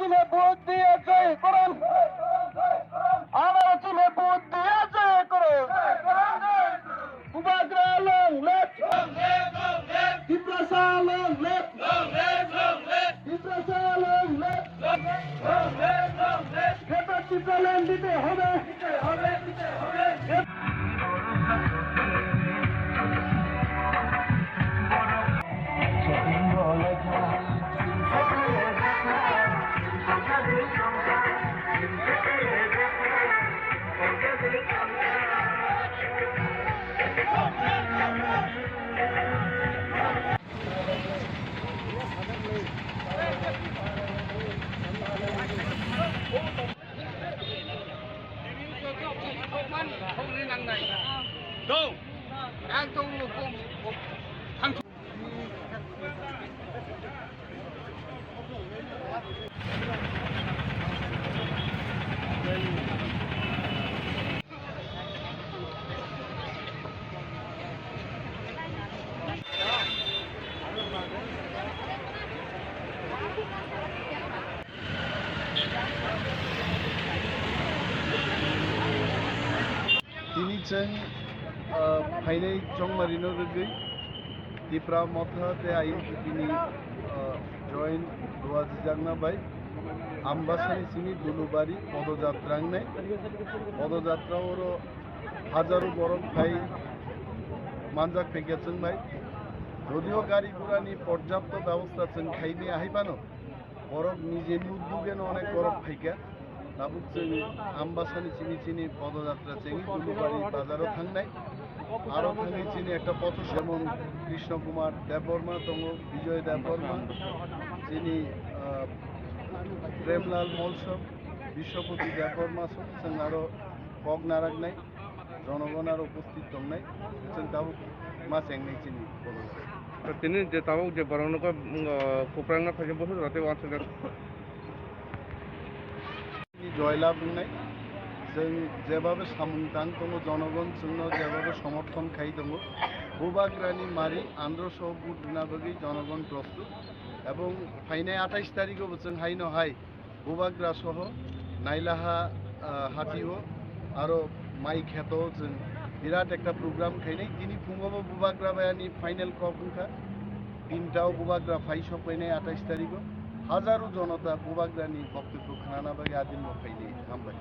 চিনে ভোট দিয়ে জয় করুন, আনারা চিনে ভোট দিয়ে জয় করুন। কুবাগ্রা long left, Tiprasa long left, Tiprasa long left, voter টিপ্রালেন দিতে হবে। Ini ceng fainai cong marino rugi tipra motha te ayin ini join dua jangna bai ambasani sini dulubari পদযাত্রাং নাই পদযাত্রা ওরো হাজারো বরং ভাই মানজাক ফেকেছেন ভাই যদিও গাড়ি ঘোড়ানি পর্যাপ্ত ব্যবস্থা চেন খাইনি আইবানো বরং নিজে উদ্যোগে অনেক বরফ ফাইকা তাবুক जों আমবাসানি চিনি চিনি পদযাত্রা চেঙি দুলুবাড়ি বাজারও থাংনাই আরও থাঙি চিনি একটা পথ যেমন কৃষ্ণকুমার দেববর্মা দङ বিজয় দেববর্মা চিনি প্রেমলাল মলসব বিশ্বপতি দেববর্মা जों আরও কক নারাগনাই জনগণ আর উপস্থিত দংনাই जों তাবুক মা চেংনাই চিনি পদযাত্রা তিনি যে তাবুক যে বরংনক কোপ্রাংনা ফাইজে বসে রাতে ওয়ানসে জয়লাভ बुंनाय जों जेबाबो सामुंतां दङ जनगण जोंनो जेबाबो समर्थन खाइ दङ बुबाग्रानि मारि आन्द्रसह बुटनाबगै जनगण प्रस्तुत এবং ফাইনাय 28 तारिखआव जों हाइनो हाय बुबाग्रा सह नाइलाहा हाटिओ आरो माइ खेतआव जों बिराट একটা প্রোগ্রাম খাইনাय दिनै फुङावबो बुबाग्रा बायानि फाइनाल कफुंखा তিনটাও বুবাগ্রা ফাই সফাইনাय 28 तारिखआव হাজারো জনতা বুবাগ্রানি বক্তব্য খানাবাগে আদিন ফাইনাय हामबाय।